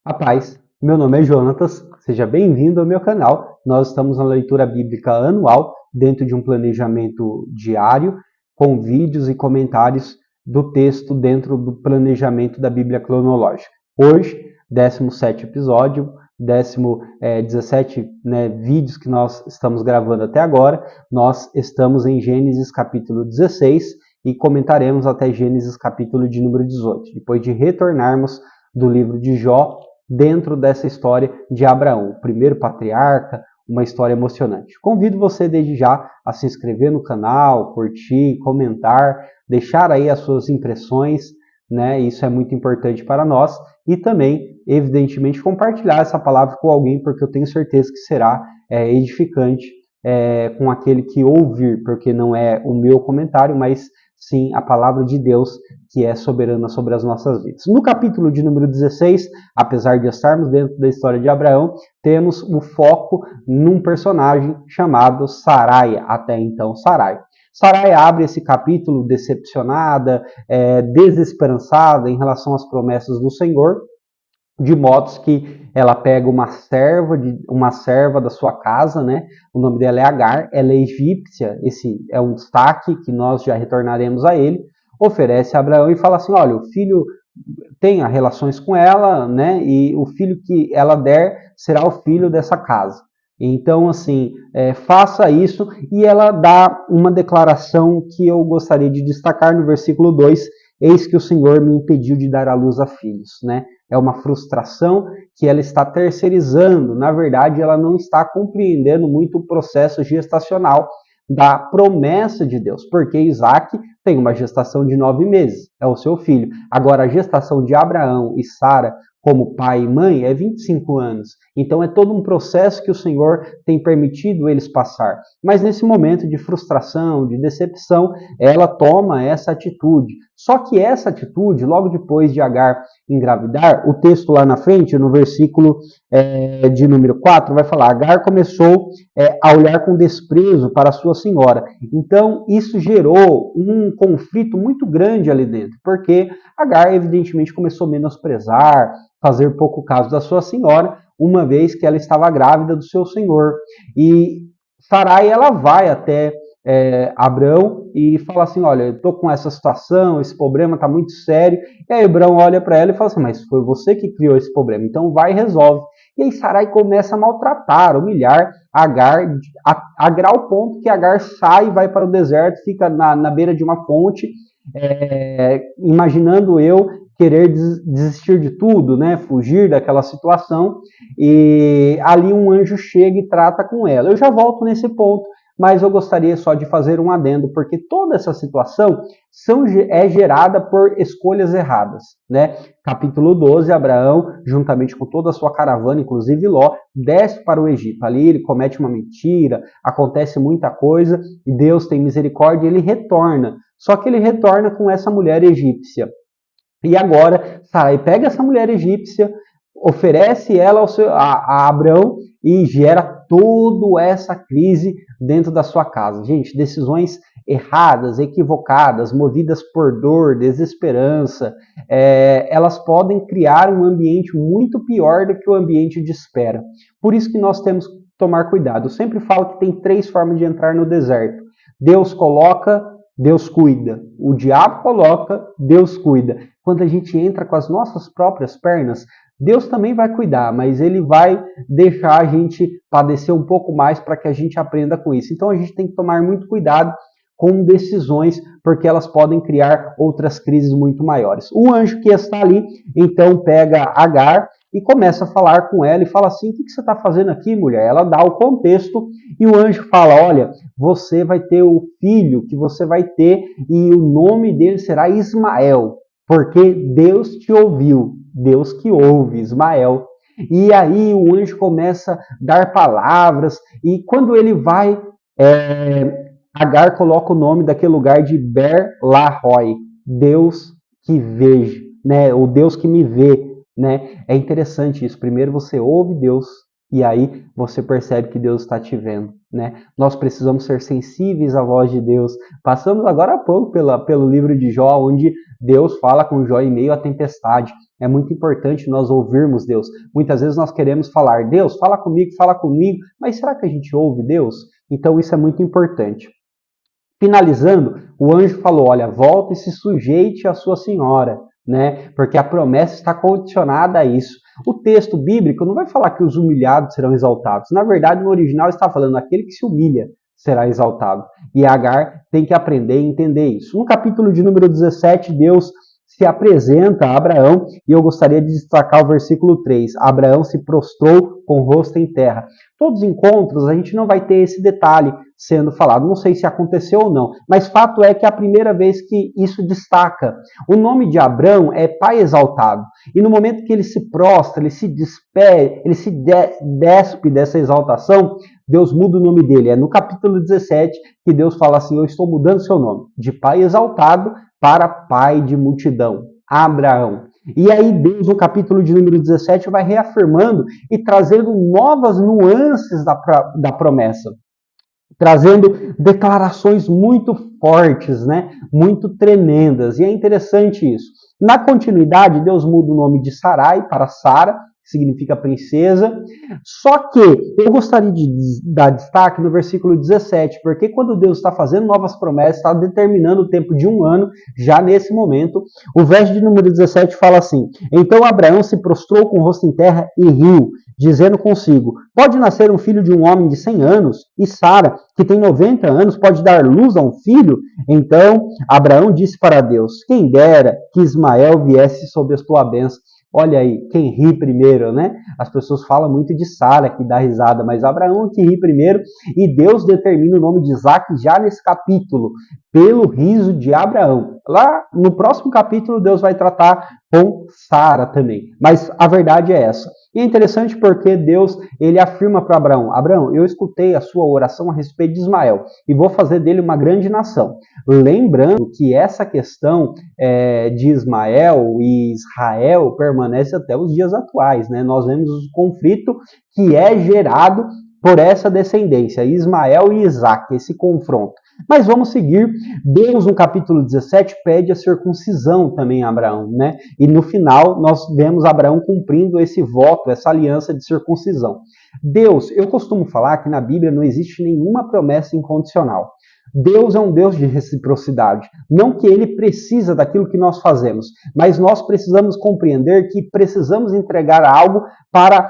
A paz, meu nome é Jonatas, seja bem-vindo ao meu canal. Nós estamos na leitura bíblica anual, dentro de um planejamento diário, com vídeos e comentários do texto dentro do planejamento da Bíblia cronológica. Hoje, 17º episódio, 17 vídeos que nós estamos gravando até agora, nós estamos em Gênesis capítulo 16 e comentaremos até Gênesis capítulo de número 18, depois de retornarmos do livro de Jó, dentro dessa história de Abraão, o primeiro patriarca, uma história emocionante. Convido você desde já a se inscrever no canal, curtir, comentar, deixar aí as suas impressões, né? Isso é muito importante para nós e também, evidentemente, compartilhar essa palavra com alguém, porque eu tenho certeza que será edificante com aquele que ouvir, porque não é o meu comentário, mas sim a palavra de Deus, que é soberana sobre as nossas vidas. No capítulo de número 16, apesar de estarmos dentro da história de Abraão, temos o foco num personagem chamado Sarai, até então Sarai. Sarai abre esse capítulo decepcionada, desesperançada em relação às promessas do Senhor, de modo que ela pega uma serva da sua casa, né? O nome dela é Agar, ela é egípcia, esse é um destaque que nós já retornaremos a ele, oferece a Abraão e fala assim, olha, o filho tenha relações com ela, né? E o filho que ela der será o filho dessa casa. Então, assim, faça isso, e ela dá uma declaração que eu gostaria de destacar no versículo 2, eis que o Senhor me impediu de dar à luz a filhos, né? É uma frustração que ela está terceirizando, na verdade ela não está compreendendo muito o processo gestacional da promessa de Deus, porque Isaac tem uma gestação de 9 meses, é o seu filho. Agora a gestação de Abraão e Sara como pai e mãe é 25 anos. Então é todo um processo que o Senhor tem permitido eles passar. Mas nesse momento de frustração, de decepção, ela toma essa atitude. Só que essa atitude, logo depois de Agar engravidar, o texto lá na frente, no versículo de número 4, vai falar, Agar começou a olhar com desprezo para sua senhora. Então isso gerou um conflito muito grande ali dentro, porque Agar evidentemente começou a menosprezar, fazer pouco caso da sua senhora, uma vez que ela estava grávida do seu senhor. E Sarai, ela vai até Abrão e fala assim, olha, eu estou com essa situação, esse problema está muito sério. E aí Abrão olha para ela e fala assim, mas foi você que criou esse problema, então vai e resolve. E aí Sarai começa a maltratar, humilhar Agar, a grau ponto que Agar sai e vai para o deserto, fica na beira de uma fonte, imaginando eu querer desistir de tudo, né? Fugir daquela situação, e ali um anjo chega e trata com ela. Eu já volto nesse ponto, mas eu gostaria só de fazer um adendo, porque toda essa situação é gerada por escolhas erradas, né? Capítulo 12, Abraão, juntamente com toda a sua caravana, inclusive Ló, desce para o Egito. Ali ele comete uma mentira, acontece muita coisa, e Deus tem misericórdia e ele retorna. Só que ele retorna com essa mulher egípcia. E agora, Sarai pega essa mulher egípcia, oferece ela a Abrão e gera toda essa crise dentro da sua casa. Gente, decisões erradas, equivocadas, movidas por dor, desesperança, elas podem criar um ambiente muito pior do que o ambiente de espera. Por isso que nós temos que tomar cuidado. Eu sempre falo que tem 3 formas de entrar no deserto. Deus coloca, Deus cuida. O diabo coloca, Deus cuida. Quando a gente entra com as nossas próprias pernas, Deus também vai cuidar, mas ele vai deixar a gente padecer um pouco mais para que a gente aprenda com isso. Então a gente tem que tomar muito cuidado com decisões, porque elas podem criar outras crises muito maiores. O anjo que está ali, então pega Agar e começa a falar com ela e fala assim, o que você está fazendo aqui, mulher? Ela dá o contexto e o anjo fala, olha, você vai ter o filho que você vai ter e o nome dele será Ismael, porque Deus te ouviu, Deus que ouve, Ismael. E aí o anjo começa a dar palavras e quando ele vai, Agar coloca o nome daquele lugar de Ber-Lahai, Deus que veja, né? O Deus que me vê, né? É interessante isso. Primeiro você ouve Deus e aí você percebe que Deus está te vendo, né? Nós precisamos ser sensíveis à voz de Deus. Passamos agora há pouco pelo livro de Jó, onde Deus fala com Jó em meio à tempestade. É muito importante nós ouvirmos Deus. Muitas vezes nós queremos falar, Deus, fala comigo, mas será que a gente ouve Deus? Então isso é muito importante. Finalizando, o anjo falou, olha, volta e se sujeite à sua senhora, né? Porque a promessa está condicionada a isso. O texto bíblico não vai falar que os humilhados serão exaltados. Na verdade, no original está falando aquele que se humilha será exaltado. E Agar tem que aprender e entender isso. No capítulo de número 17, Deus se apresenta a Abraão, e eu gostaria de destacar o versículo 3. Abraão se prostrou com o rosto em terra. Todos os encontros a gente não vai ter esse detalhe sendo falado, não sei se aconteceu ou não, mas fato é que é a primeira vez que isso destaca. O nome de Abrão é pai exaltado, e no momento que ele se prostra, ele se despede, ele se despe dessa exaltação, Deus muda o nome dele. É no capítulo 17 que Deus fala assim, eu estou mudando seu nome, de pai exaltado para pai de multidão, Abraão. E aí Deus, no capítulo de número 17, vai reafirmando e trazendo novas nuances da promessa, trazendo declarações muito fortes, né? Muito tremendas. E é interessante isso. Na continuidade, Deus muda o nome de Sarai para Sara, que significa princesa. Só que eu gostaria de dar destaque no versículo 17, porque quando Deus está fazendo novas promessas, está determinando o tempo de 1 ano, já nesse momento, o verso de número 17 fala assim, então Abraão se prostrou com o rosto em terra e riu, dizendo consigo, pode nascer um filho de um homem de 100 anos? E Sara, que tem 90 anos, pode dar luz a um filho? Então Abraão disse para Deus, quem dera que Ismael viesse sob a tua bênção. Olha aí, quem ri primeiro, né? As pessoas falam muito de Sara, que dá risada, mas Abraão que ri primeiro, e Deus determina o nome de Isaac já nesse capítulo, pelo riso de Abraão. Lá no próximo capítulo, Deus vai tratar com Sara também, mas a verdade é essa. E é interessante porque Deus, ele afirma para Abraão, Abraão, eu escutei a sua oração a respeito de Ismael e vou fazer dele uma grande nação. Lembrando que essa questão de Ismael e Israel permanece até os dias atuais, né? Nós vemos o conflito que é gerado por essa descendência, Ismael e Isaac, esse confronto. Mas vamos seguir. Deus, no capítulo 17, pede a circuncisão também a Abraão, né? E no final, nós vemos Abraão cumprindo esse voto, essa aliança de circuncisão. Deus, eu costumo falar que na Bíblia não existe nenhuma promessa incondicional. Deus é um Deus de reciprocidade. Não que ele precisa daquilo que nós fazemos, mas nós precisamos compreender que precisamos entregar algo para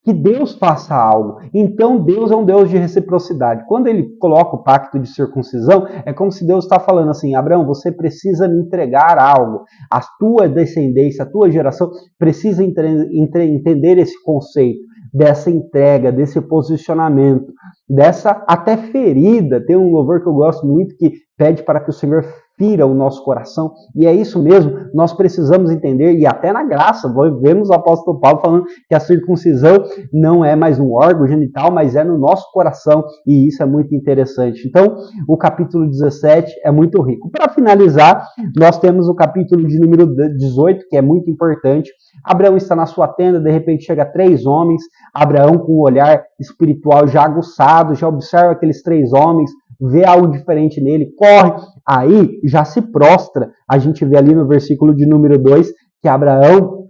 que Deus faça algo. Então Deus é um Deus de reciprocidade. Quando ele coloca o pacto de circuncisão, é como se Deus está falando assim, Abraão, você precisa me entregar algo. A tua descendência, a tua geração precisa entender esse conceito, dessa entrega, desse posicionamento, dessa até ferida. Tem um louvor que eu gosto muito que pede para que o Senhor fira o nosso coração, e é isso mesmo, nós precisamos entender, e até na graça, vemos o apóstolo Paulo falando que a circuncisão não é mais um órgão genital, mas é no nosso coração, e isso é muito interessante. Então, o capítulo 17 é muito rico. Para finalizar, nós temos o capítulo de número 18, que é muito importante. Abraão está na sua tenda, de repente chega 3 homens, Abraão com o olhar espiritual já aguçado, já observa aqueles 3 homens, vê algo diferente nele, corre, aí já se prostra. A gente vê ali no versículo de número 2 que Abraão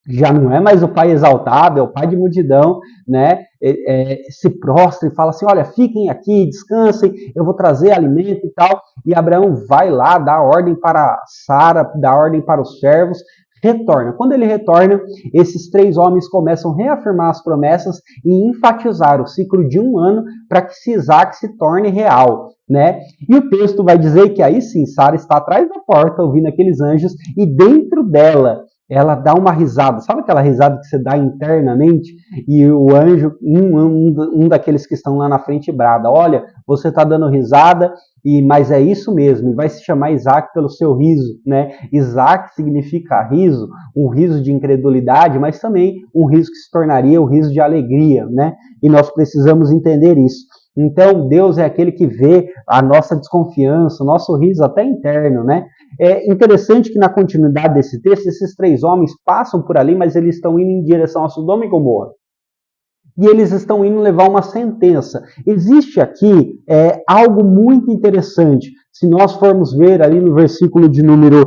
já não é mais o pai exaltado, é o pai de multidão, né? Se prostra e fala assim, olha, fiquem aqui, descansem, eu vou trazer alimento e tal. E Abraão vai lá, dá ordem para Sara, dá ordem para os servos, retorna. Quando ele retorna, esses 3 homens começam a reafirmar as promessas e enfatizar o ciclo de 1 ano para que Isaac se torne real, né? E o texto vai dizer que aí sim, Sara está atrás da porta ouvindo aqueles anjos e dentro dela ela dá uma risada. Sabe aquela risada que você dá internamente? E o anjo, um daqueles que estão lá na frente, brada, olha, você está dando risada, mas é isso mesmo, e vai se chamar Isaac pelo seu riso, né? Isaac significa riso, um riso de incredulidade, mas também um riso que se tornaria o riso de alegria, né? E nós precisamos entender isso. Então, Deus é aquele que vê a nossa desconfiança, o nosso riso até interno, né? É interessante que na continuidade desse texto, esses 3 homens passam por ali, mas eles estão indo em direção a Sodoma e Gomorra. E eles estão indo levar uma sentença. Existe aqui algo muito interessante. Se nós formos ver ali no versículo de número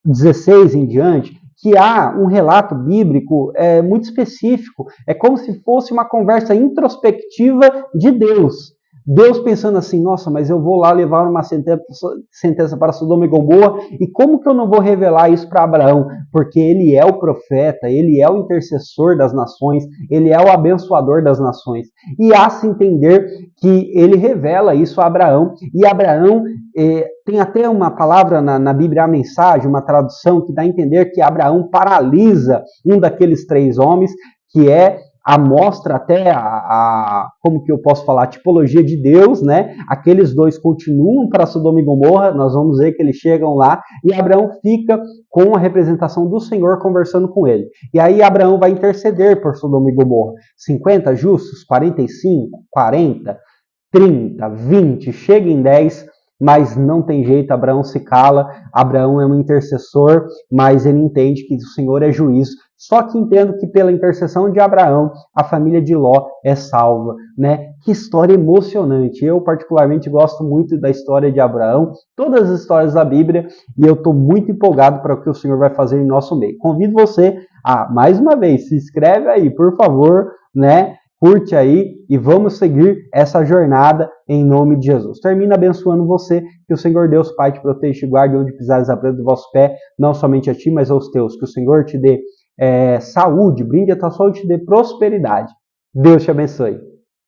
16 em diante, que há um relato bíblico muito específico. É como se fosse uma conversa introspectiva de Deus. Deus pensando assim, nossa, mas eu vou lá levar uma sentença para Sodoma e Gomorra, e como que eu não vou revelar isso para Abraão? Porque ele é o profeta, ele é o intercessor das nações, ele é o abençoador das nações. E há se entender que ele revela isso a Abraão, e Abraão tem até uma palavra na Bíblia, a mensagem, uma tradução que dá a entender que Abraão paralisa um daqueles 3 homens, que mostra até como que eu posso falar, a tipologia de Deus, né? Aqueles 2 continuam para Sodoma e Gomorra, nós vamos ver que eles chegam lá, e Abraão fica com a representação do Senhor conversando com ele. E aí Abraão vai interceder por Sodoma e Gomorra. 50 justos, 45, 40, 30, 20, chega em 10, mas não tem jeito, Abraão se cala, Abraão é um intercessor, mas ele entende que o Senhor é juiz. Só que entendo que pela intercessão de Abraão, a família de Ló é salva, né? Que história emocionante. Eu particularmente gosto muito da história de Abraão, todas as histórias da Bíblia, e eu estou muito empolgado para o que o Senhor vai fazer em nosso meio. Convido você a, mais uma vez, se inscreve aí, por favor, né? Curte aí e vamos seguir essa jornada em nome de Jesus. Termino abençoando você, que o Senhor Deus Pai te proteja e te guarde onde pisares a planta do vosso pé, não somente a ti, mas aos teus. Que o Senhor te dê saúde, brinde a tua saúde e te dê prosperidade. Deus te abençoe.